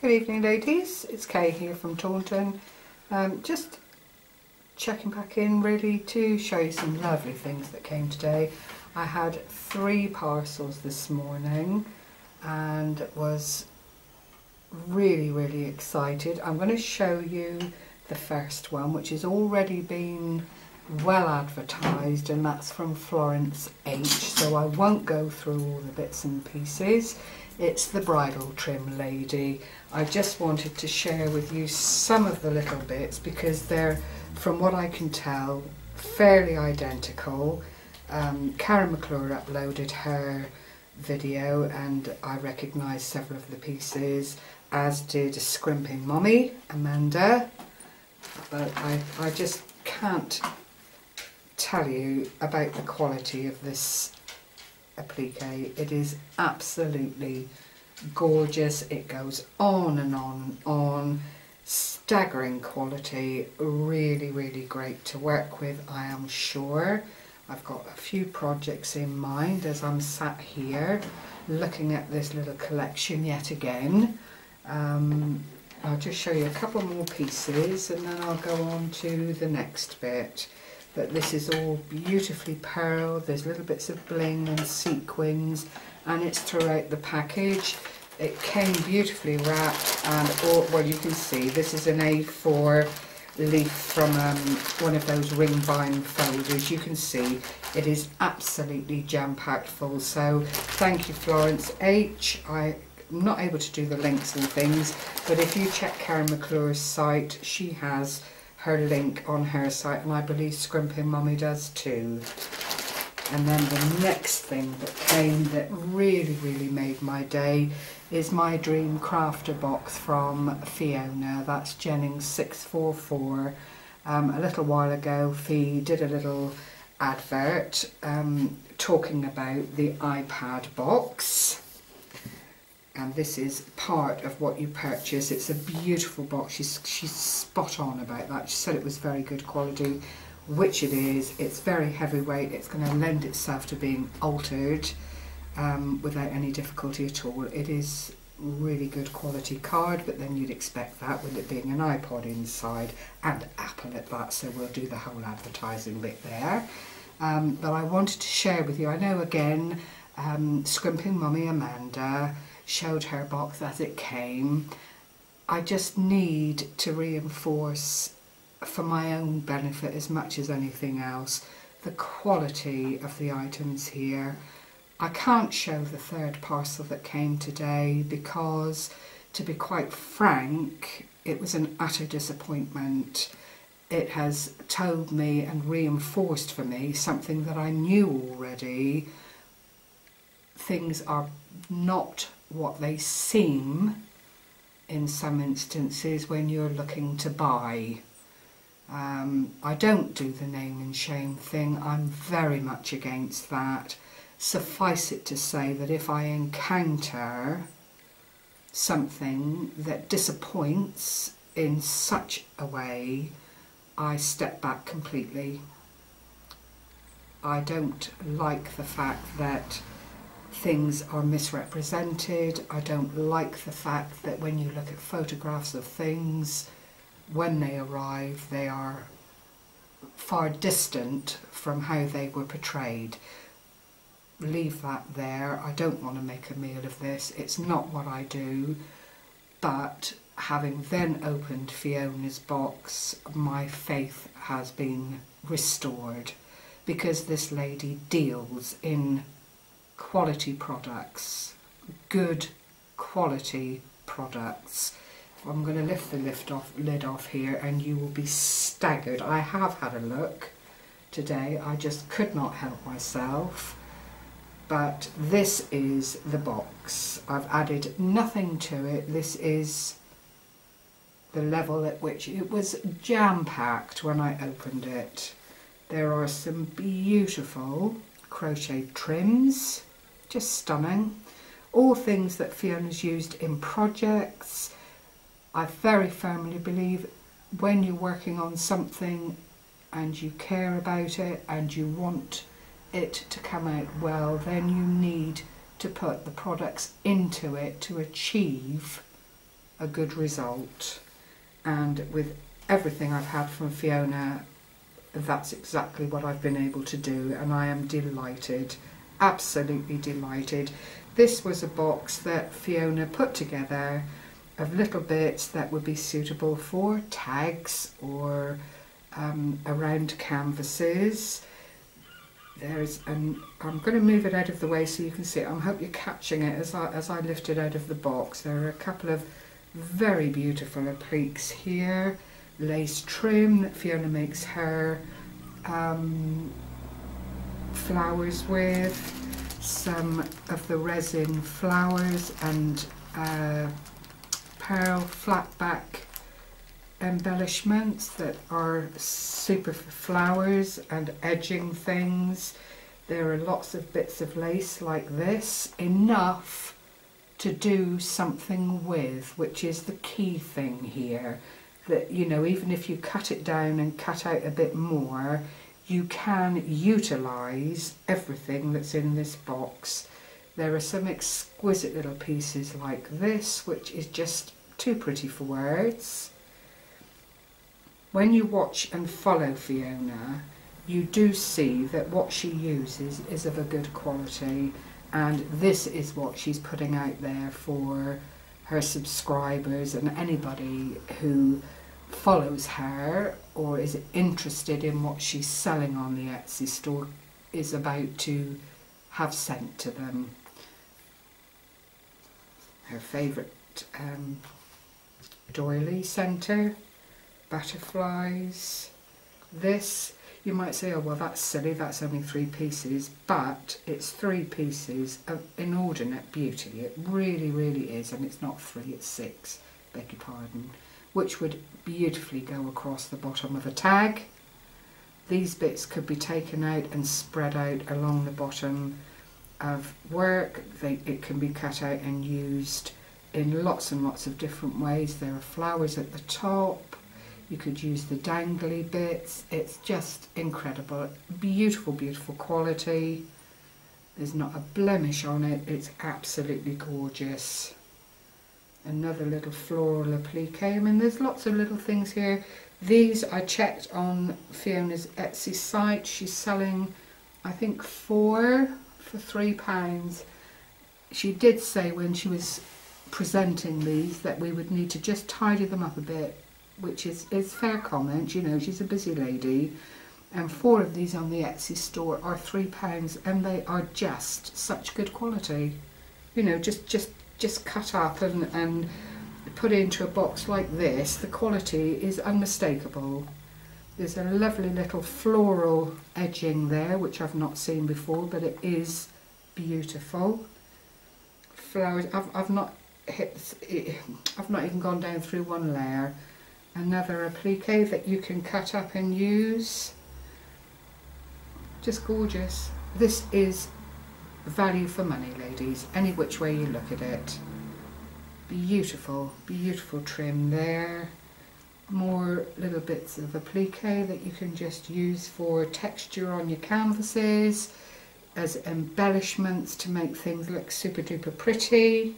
Good evening ladies, it's Kay here from Taunton. Just checking back in really to show you some lovely things that came today. I had 3 parcels this morning and was really excited. I'm going to show you the first one, which has already been well advertised, and that's from Florence H, so I won't go through all the bits and pieces. It's the bridal trim lady. I just wanted to share with you some of the little bits because they're, from what I can tell, fairly identical. Karen McClure uploaded her video and I recognised several of the pieces, as did Scrimping Mummy, Amanda. But I just can't tell you about the quality of this applique. It is absolutely gorgeous. It goes on and on. Staggering quality, really great to work with, I am sure. I've got a few projects in mind as I'm sat here looking at this little collection yet again. I'll just show you a couple more pieces and then I'll go on to the next bit. But this is all beautifully pearled. There's little bits of bling and sequins, and it's throughout the package. It came beautifully wrapped, and all, well, you can see this is an A4 leaf from one of those ring bind folders. You can see it is absolutely jam-packed full. So thank you, Florence H. I'm not able to do the links and things, but if you check Karen McClure's site, she has her link on her site, and I believe Scrimping Mummy does too. And then the next thing that came that really made my day is my Dream Crafter box from Fiona. That's Jennings 644. A little while ago, Fee did a little advert talking about the iPad box. And this is part of what you purchase. It's a beautiful box. She's spot on about that. She said it was very good quality, which it is. It's very heavyweight. It's going to lend itself to being altered without any difficulty at all. It is really good quality card, but then you'd expect that with it being an iPod inside and Apple at that, so we'll do the whole advertising bit there. But I wanted to share with you, I know again, Scrimping Mummy Amanda showed her box as it came. I just need to reinforce, for my own benefit as much as anything else, the quality of the items here. I can't show the 3rd parcel that came today because, to be quite frank, it was an utter disappointment. It has told me and reinforced for me something that I knew already. Things are not what they seem in some instances when you're looking to buy. I don't do the name and shame thing. I'm very much against that. Suffice it to say that if I encounter something that disappoints in such a way, I step back completely. I don't like the fact that things are misrepresented. I don't like the fact that when you look at photographs of things, when they arrive, they are far distant from how they were portrayed. Leave that there. I don't want to make a meal of this. It's not what I do. But having then opened Fiona's box, my faith has been restored, because this lady deals in quality products, good quality products. I'm going to lift the lid off here and you will be staggered. I have had a look today, I just could not help myself. But this is the box. I've added nothing to it. This is the level at which it was jam-packed when I opened it. There are some beautiful crochet trims, just stunning. All things that Fiona's used in projects. I very firmly believe when you're working on something and you care about it and you want it to come out well, then you need to put the products into it to achieve a good result, and with everything I've had from Fiona, that's exactly what I've been able to do, and I am delighted, absolutely delighted. This was a box that Fiona put together of little bits that would be suitable for tags or around canvases. I'm going to move it out of the way so you can see it. I hope you're catching it as I lift it out of the box. There are a couple of very beautiful appliques here, lace trim that Fiona makes her flowers with, some of the resin flowers and pearl flat back embellishments that are super for flowers and edging things. There are lots of bits of lace like this, enough to do something with, which is the key thing here. That, you know, even if you cut it down and cut out a bit more, you can utilise everything that's in this box. There are some exquisite little pieces like this, which is just too pretty for words. When you watch and follow Fiona, you do see that what she uses is of a good quality, and this is what she's putting out there for her subscribers and anybody who follows her or is interested in what she's selling on the Etsy store is about to have sent to them. Her favourite doily centre, butterflies. This, you might say, oh well, that's silly, that's only 3 pieces, but it's 3 pieces of inordinate beauty. It really, really is, and it's not 3, it's 6, beg your pardon, which would beautifully go across the bottom of a tag. These bits could be taken out and spread out along the bottom of work. It can be cut out and used in lots and lots of different ways. There are flowers at the top. You could use the dangly bits. It's just incredible. Beautiful, beautiful quality. There's not a blemish on it. It's absolutely gorgeous. Another little floral applique. I mean, there's lots of little things here. These I checked on Fiona's Etsy site. She's selling, I think, 4 for £3. She did say when she was presenting these that we would need to just tidy them up a bit, which is fair comment. You know, she's a busy lady, and 4 of these on the Etsy store are £3, and they are just such good quality. You know, just cut up and put into a box like this. The quality is unmistakable. There's a lovely little floral edging there, which I've not seen before, but it is beautiful. Flowers. I've not even gone down through one layer. Another applique that you can cut up and use. Just gorgeous. This is value for money, ladies, any which way you look at it. Beautiful, beautiful trim there. More little bits of applique that you can just use for texture on your canvases, as embellishments to make things look super duper pretty.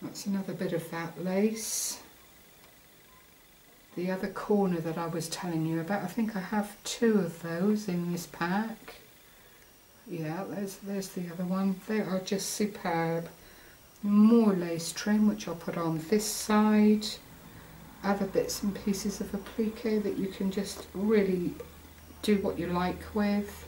That's another bit of that lace. The other corner that I was telling you about, I think I have 2 of those in this pack. Yeah, there's the other one. They are just superb. More lace trim, which I'll put on this side. Other bits and pieces of applique that you can just really do what you like with.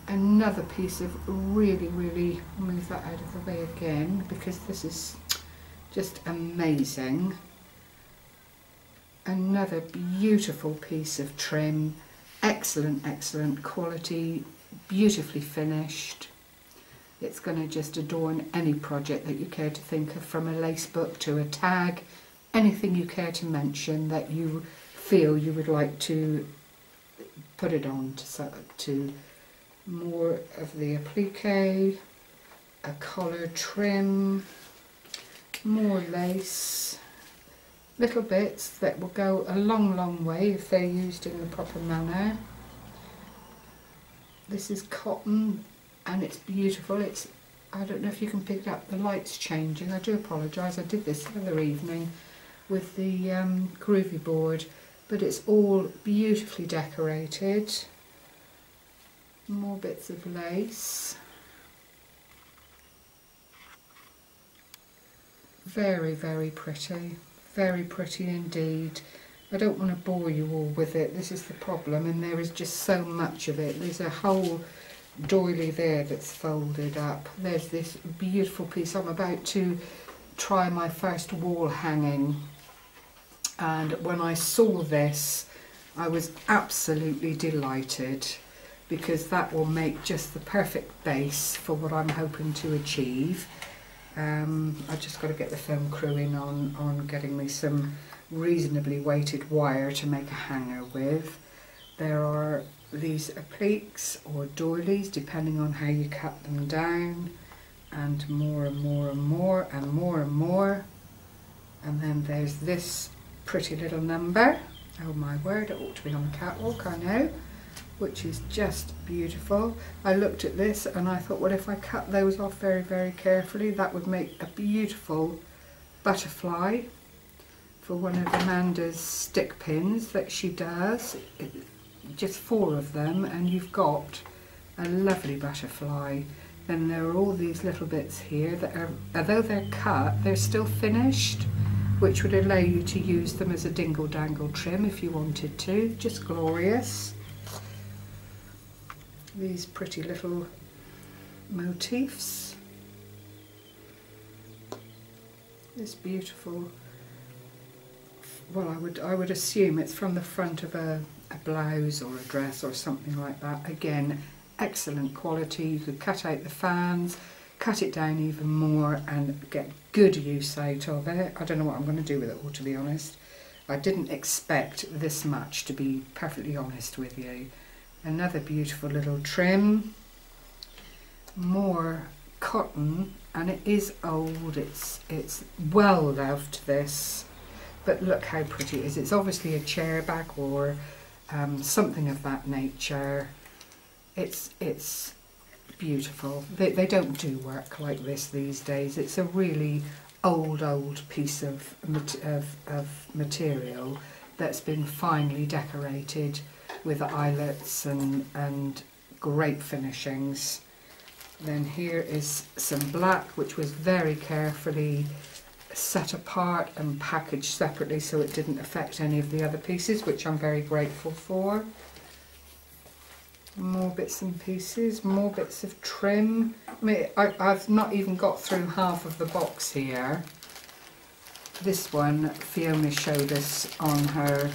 Another piece of really, really, move that out of the way again because this is just amazing. Another beautiful piece of trim, excellent, excellent quality, beautifully finished. It's going to just adorn any project that you care to think of, from a lace book to a tag, anything you care to mention that you feel you would like to put it on to more of the applique, a collar trim, more lace, little bits that will go a long, long way if they're used in the proper manner. This is cotton and it's beautiful. It's I don't know if you can pick it up, the light's changing. I do apologise, I did this the other evening with the groovy board, but it's all beautifully decorated. More bits of lace. Very, very pretty indeed. I don't want to bore you all with it, this is the problem, and there is just so much of it. There's a whole doily there that's folded up. There's this beautiful piece. I'm about to try my first wall hanging, and when I saw this I was absolutely delighted, because that will make just the perfect base for what I'm hoping to achieve. I've just got to get the film crew in on getting me some reasonably weighted wire to make a hanger with. There are these appliques or doilies, depending on how you cut them down, and more and more and more and more and more. And then there's this pretty little number. Oh my word, it ought to be on the catwalk, I know, which is just beautiful. I looked at this and I thought, well, if I cut those off very, very carefully, that would make a beautiful butterfly for one of Amanda's stick pins that she does. Just 4 of them and you've got a lovely butterfly. Then there are all these little bits here that are, although they're cut, they're still finished, which would allow you to use them as a dingle dangle trim if you wanted to. Just glorious. These pretty little motifs. This beautiful, well, I would assume it's from the front of a blouse or a dress or something like that. Again, excellent quality. You could cut out the fans, cut it down even more and get good use out of it. I don't know what I'm going to do with it all, to be honest. I didn't expect this much, to be perfectly honest with you. Another beautiful little trim. More cotton, and it is old. It's well loved, this. But look how pretty it is. It's obviously a chair back or something of that nature. It's beautiful. They don't do work like this these days. It's a really old piece of material that's been finely decorated with eyelets and great finishings. Then here is some black, which was very carefully set apart and packaged separately so it didn't affect any of the other pieces, which I'm very grateful for. More bits and pieces, more bits of trim. I mean, I've not even got through half of the box here. This one Fiona showed us on her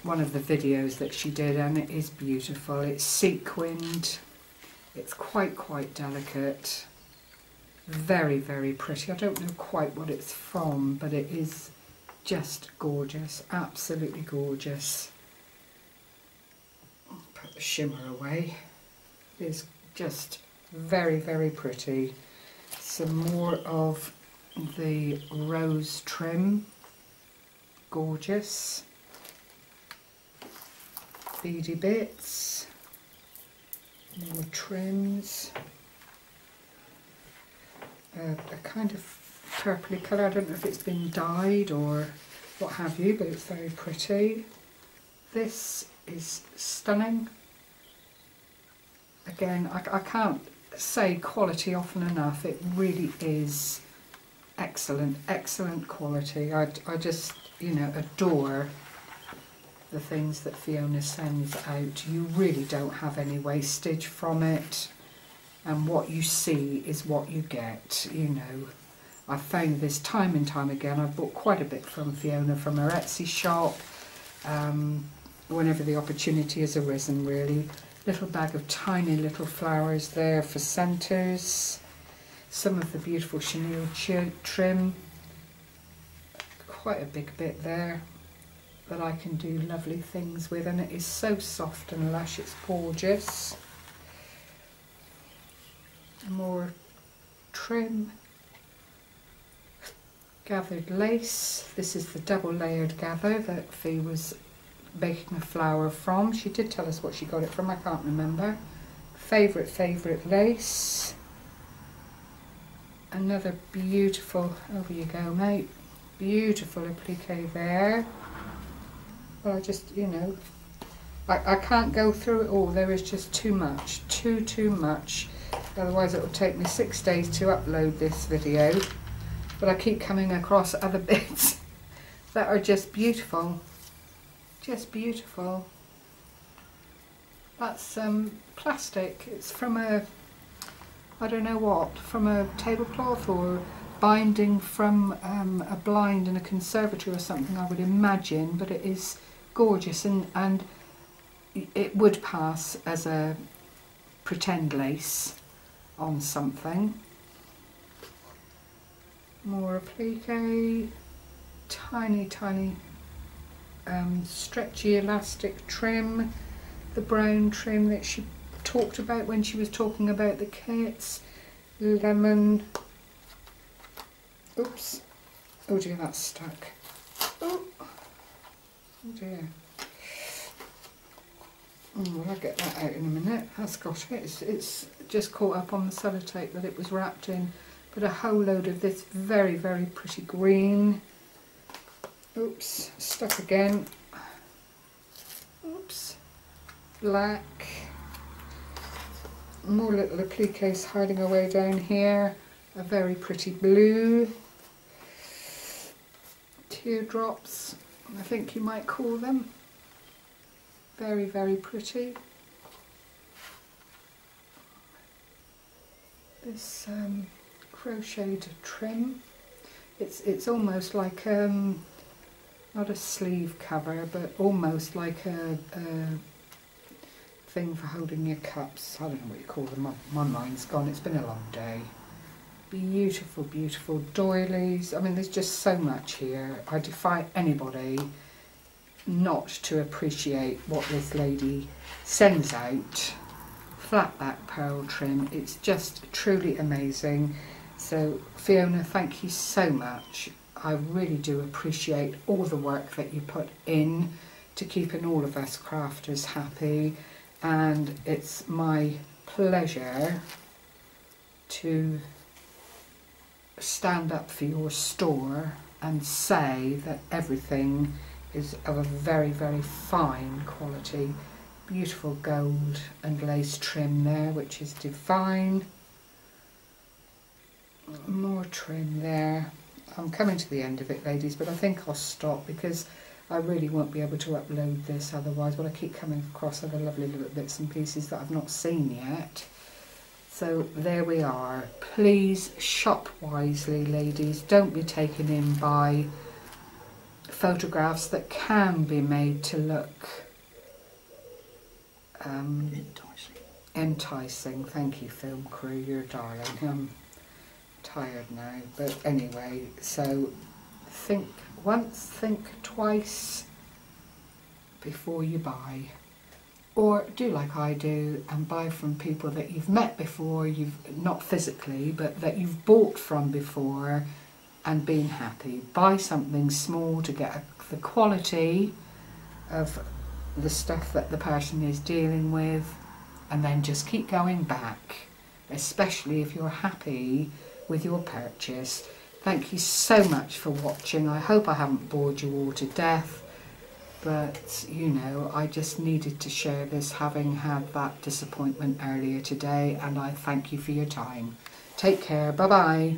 one of the videos that she did, and it is beautiful. It's sequined. It's quite delicate. Very, very pretty. I don't know quite what it's from, but it is just gorgeous. Absolutely gorgeous. Put the shimmer away. It is just very, very pretty. Some more of the rose trim. Gorgeous. Beady bits. More trims. A kind of purpley colour. I don't know if it's been dyed or what have you, but it's very pretty. This is stunning. Again, I can't say quality often enough. It really is excellent quality. I just, you know, adore the things that Fiona sends out. You really don't have any wastage from it, and what you see is what you get, you know. I've found this time and time again. I've bought quite a bit from Fiona from her Etsy shop, whenever the opportunity has arisen, really. Little bag of tiny little flowers there for centres. Some of the beautiful chenille trim. Quite a big bit there that I can do lovely things with, and it is so soft and lush, it's gorgeous. More trim. Gathered lace. This is the double layered gather that Fee was making a flower from. She did tell us what she got it from, I can't remember. Favourite lace. Another beautiful, over you go mate, beautiful applique there. Well, I just, you know, I can't go through it all, there is just too much, too much. Otherwise it will take me 6 days to upload this video. But I keep coming across other bits that are just beautiful. Just beautiful. That's plastic. It's from a, I don't know what, from a tablecloth or binding from a blind in a conservatory or something, I would imagine. But it is gorgeous, and it would pass as a pretend lace on something. More applique, tiny stretchy elastic trim, the brown trim that she talked about when she was talking about the kits. Lemon, oops, oh dear, that's stuck. Oh dear. Well, I'll get that out in a minute. That's got it. It's just caught up on the sellotape that it was wrapped in. But a whole load of this very pretty green. Oops, stuck again. Oops. Black. More little appliques hiding away down here. A very pretty blue. Teardrops, I think you might call them. Very pretty. This crocheted trim. It's almost like not a sleeve cover, but almost like a thing for holding your cups. I don't know what you call them. My mind's gone. It's been a long day. Beautiful doilies. I mean, there's just so much here. I defy anybody not to appreciate what this lady sends out. Flat back pearl trim. It's just truly amazing. So Fiona, thank you so much. I really do appreciate all the work that you put in to keeping all of us crafters happy, and it's my pleasure to stand up for your store and say that everything is of a very fine quality. Beautiful gold and lace trim there, which is divine. More trim there. I'm coming to the end of it, ladies, but I think I'll stop because I really won't be able to upload this otherwise, but I keep coming across other lovely little bits and pieces that I've not seen yet. So there we are. Please shop wisely, ladies. Don't be taken in by photographs that can be made to look enticing. Thank you, film crew, you're a darling. I'm tired now, but anyway, so think once, think twice before you buy. Or do like I do and buy from people that you've met before, you've not physically, but that you've bought from before, and been happy. Buy something small to get the quality of the stuff that the person is dealing with, and then just keep going back, especially if you're happy with your purchase. Thank you so much for watching. I hope I haven't bored you all to death. But, you know, I just needed to share this, having had that disappointment earlier today, and I thank you for your time. Take care. Bye-bye.